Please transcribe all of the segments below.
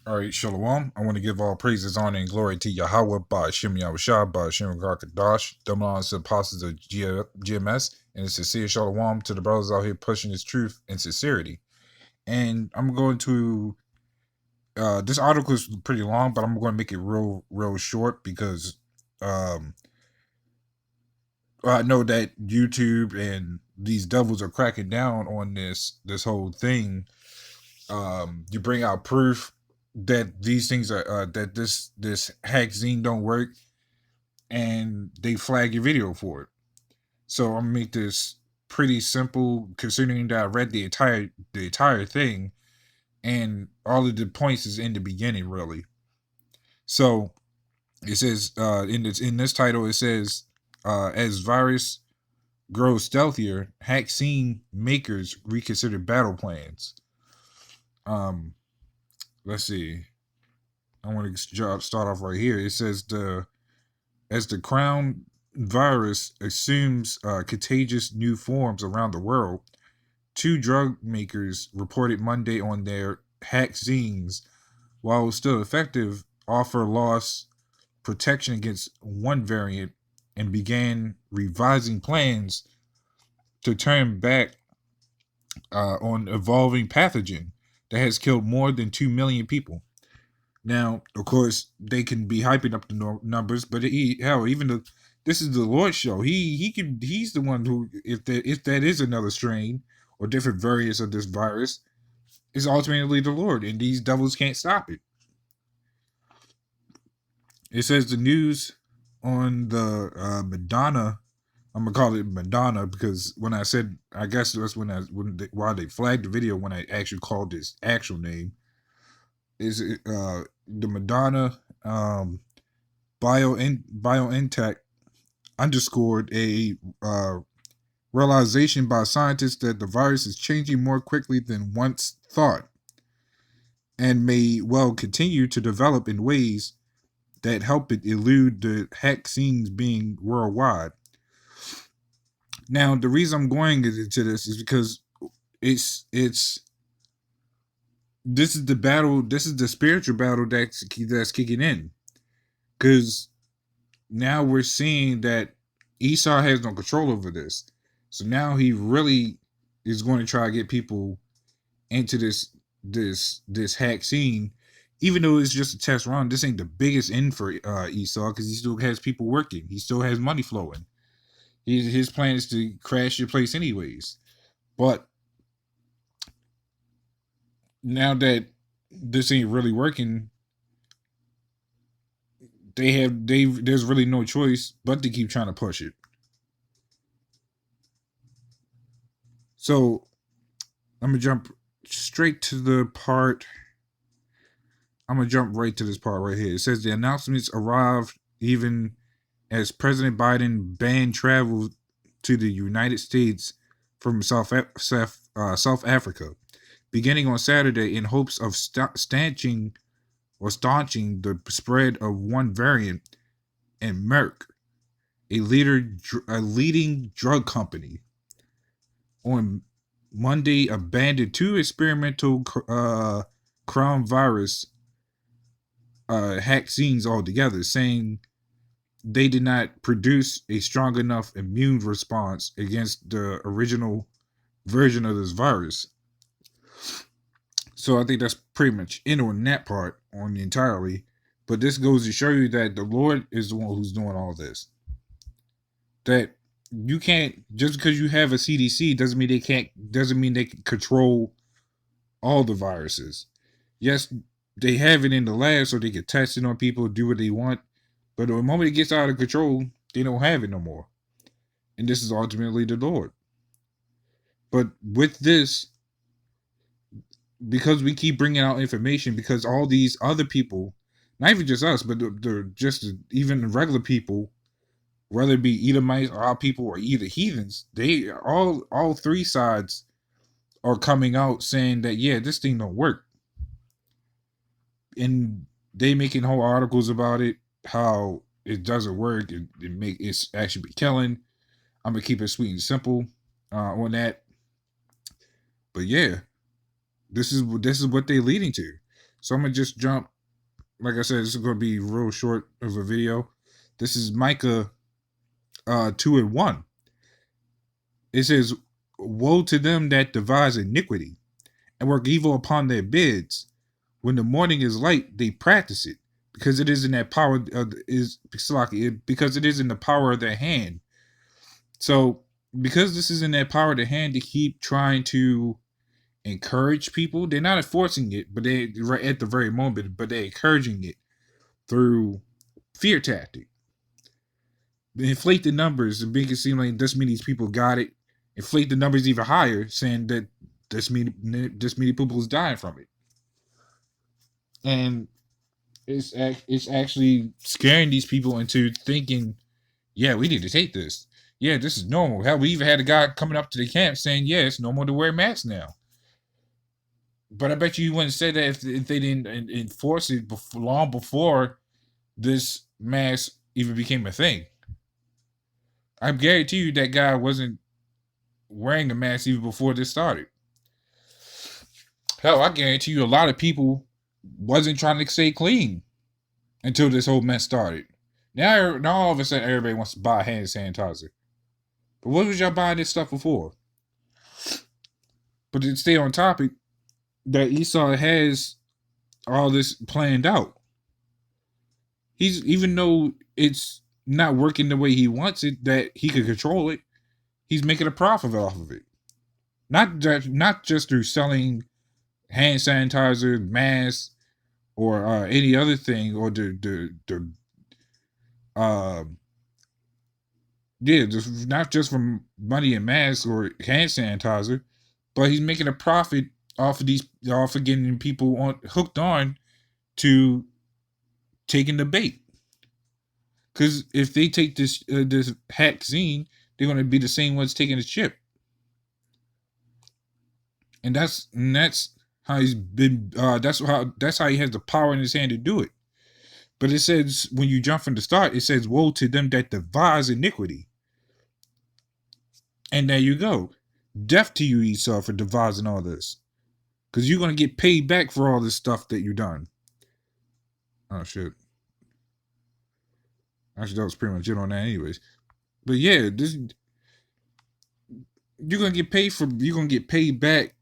All right, Shalom. I want to give all praises, honor, and glory to Yahweh by Shem Yahushua, by Shem Garkadash, Dominions to the apostles of GMS, and a sincere Shalom to the brothers out here pushing this truth and sincerity. And I'm going to, this article is pretty long, but I'm going to make it real short because um, I know that YouTube and these devils are cracking down on this whole thing. You bring out proof that these things are that this hack zine don't work, and they flag your video for it. So I'm gonna make this pretty simple, considering that I read the entire thing, and all of the points is in the beginning, really. So it says in this title it says as virus grows stealthier, hack scene makers reconsider battle plans. Um, let's see. I want to start off right here. It says as the crown virus assumes contagious new forms around the world, two drug makers reported Monday on their hack zines, while still effective, offer lost protection against one variant and began revising plans to turn back on evolving pathogen that has killed more than 2 million people. Now, of course, they can be hyping up the numbers, but even though this is the Lord show, he's the one who, if that is another strain or different variants of this virus, is ultimately the Lord, and these devils can't stop it. It says the news on the Madonna. I'm gonna call it Madonna because when I said, I guess that's while they flagged the video when I actually called this actual name, is the Madonna BioNTech underscored a realization by scientists that the virus is changing more quickly than once thought, and may well continue to develop in ways that help it elude the vaccines being worldwide. Now, the reason I'm going into this is because it's this is the battle. This is the spiritual battle that's kicking in, because now we're seeing that Esau has no control over this. So now he really is going to try to get people into this hack scene, even though it's just a test run. This ain't the biggest end for Esau because he still has people working. He still has money flowing. His plan is to crash your place anyways. But now that this ain't really working, there's really no choice but to keep trying to push it. So I'm gonna jump straight to the part. I'm gonna jump right to this part right here. It says the announcements arrived even as President Biden banned travel to the United States from South Africa, beginning on Saturday, in hopes of staunching the spread of one variant. And Merck, a leading drug company, on Monday abandoned two experimental coronavirus vaccines altogether, saying they did not produce a strong enough immune response against the original version of this virus. So I think that's pretty much in on that part on the entirely. But this goes to show you that the Lord is the one who's doing all this. That you can't, just because you have a CDC doesn't mean they can control all the viruses. Yes, they have it in the lab so they can test it on people, do what they want. But the moment it gets out of control, they don't have it no more. And this is ultimately the Lord. But with this, because we keep bringing out information, because all these other people, not even just us, but they're just even regular people, whether it be Edomites or our people or either heathens, they all three sides are coming out saying that, yeah, this thing don't work. And they making whole articles about it, how it doesn't work, it's actually be killing. I'm gonna keep it sweet and simple on that. But yeah, this is what they're leading to. So I'm gonna just jump. Like I said, this is gonna be real short of a video. This is Micah 2:1. It says, "Woe to them that devise iniquity and work evil upon their beds. When the morning is light, they practice it, because it is in that power of because it is in the power of their hand." So, because this is in their power of their hand to keep trying to encourage people, they're not enforcing it, but they right at the very moment, but they're encouraging it through fear tactic. They inflate the numbers and make it seem like this many people got it. Inflate the numbers even higher, saying that this many people is dying from it, and it's actually scaring these people into thinking, yeah, we need to take this. Yeah, this is normal. Hell, we even had a guy coming up to the camp saying, yeah, it's normal to wear masks now. But I bet you wouldn't say that if they didn't enforce it long before this mask even became a thing. I guarantee you that guy wasn't wearing a mask even before this started. Hell, I guarantee you a lot of people wasn't trying to stay clean until this whole mess started. Now all of a sudden, everybody wants to buy hand sanitizer. But what was y'all buying this stuff before? But to stay on topic, that Esau has all this planned out. He's, even though it's not working the way he wants it, that he could control it, he's making a profit off of it. Not just through selling hand sanitizer, masks, or any other thing, or just not just from money and masks or hand sanitizer, but he's making a profit off of getting people hooked on to taking the bait. Because if they take this vaccine, they're going to be the same ones taking the chip, and that's how he's been. That's how he has the power in his hand to do it. But it says, when you jump from the start, it says, "Woe to them that devise iniquity." And there you go. Death to you, Esau, for devising all this. Because you're going to get paid back for all this stuff that you've done. Oh, shit. Actually, that was pretty much it on that anyways. But yeah, you're going to get paid back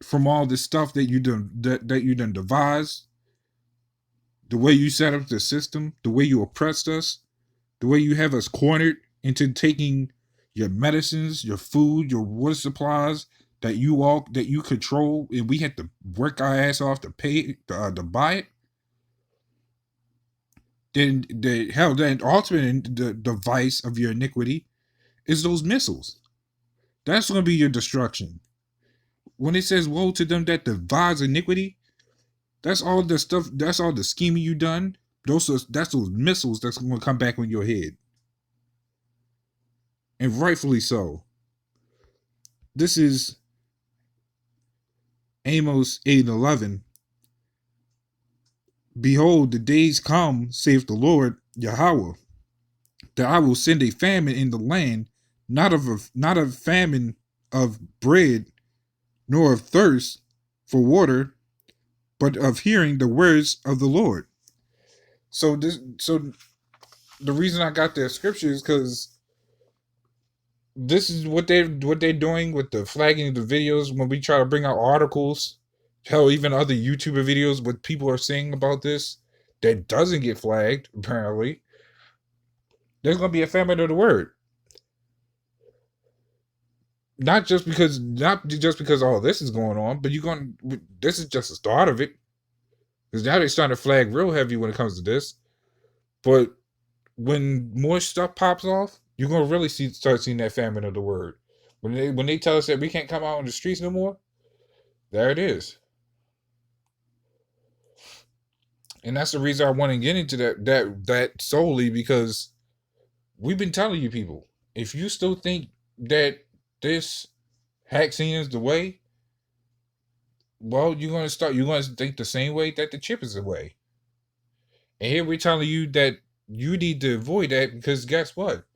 from all this stuff that you done devised. The way you set up the system, the way you oppressed us, the way you have us cornered into taking your medicines, your food, your water supplies that you control, and we had to work our ass off to pay to buy it. Then the ultimate device of your iniquity is those missiles. That's going to be your destruction. When it says "woe to them that devise iniquity," that's all the stuff. That's all the scheming you done. That's those missiles that's going to come back on your head, and rightfully so. This is Amos 8:11. "Behold, the days come, saith the Lord Yahweh, that I will send a famine in the land, not a famine of bread, nor of thirst for water, but of hearing the words of the Lord." So the reason I got that scripture is because this is what they're doing with the flagging of the videos. When we try to bring out articles, hell, even other YouTuber videos, what people are saying about this that doesn't get flagged, apparently, there's going to be a famine of the word. Not just because all this is going on, but this is just the start of it. Because now they're starting to flag real heavy when it comes to this. But when more stuff pops off, you're gonna really start seeing that famine of the word. When they tell us that we can't come out on the streets no more, there it is. And that's the reason I want to get into that solely, because we've been telling you people, if you still think that this vaccine is the way, well, you're gonna think the same way that the chip is the way. And here we're telling you that you need to avoid that, because guess what?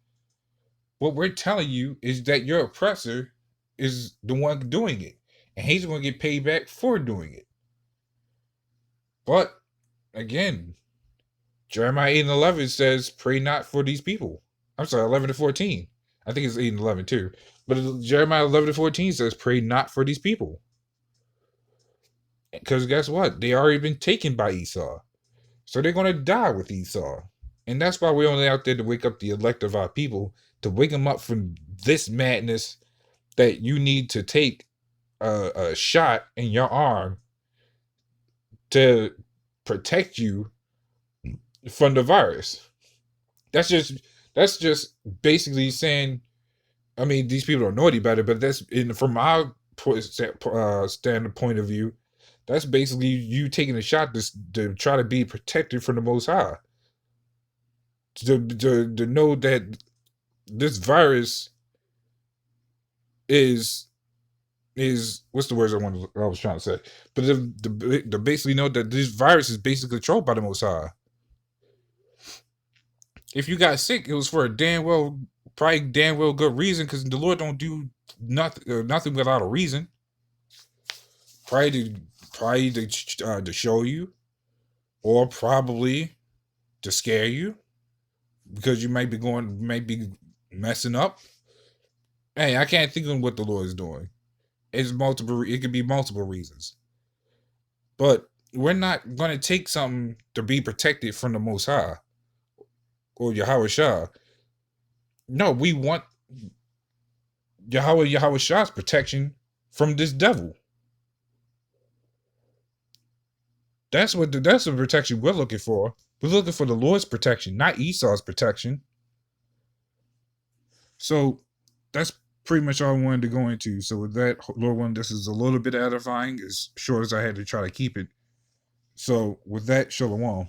What we're telling you is that your oppressor is the one doing it, and he's going to get paid back for doing it. But again, Jeremiah 8 and 11 says, pray not for these people. I'm sorry, 11 to 14. I think it's 8 and 11 too. But Jeremiah 11 to 14 says, pray not for these people. Because guess what? They already been taken by Esau. So they're going to die with Esau. And that's why we're only out there to wake up the elect of our people, to wake them up from this madness that you need to take a shot in your arm to protect you from the virus. That's just basically saying, I mean, these people don't know any better, but that's from our standpoint of view, that's basically you taking a shot to try to be protected from the Most High. To know that this virus is what's the words I was trying to say, but to basically know that this virus is basically controlled by the Most High. If you got sick, it was for a probably damn well good reason, because the Lord don't do nothing without a reason. Probably to show you, or probably to scare you, because you might be messing up. Hey, I can't think of what the Lord is doing. It's multiple. It could be multiple reasons, but we're not going to take something to be protected from the Most High or Yahweh Shah. No, we want Yahweh Shah's protection from this devil. That's the protection we're looking for. We're looking for the Lord's protection, not Esau's protection. So that's pretty much all I wanted to go into. So with that, Lord willing, this is a little bit edifying, as short as I had to try to keep it. So with that, Shalom.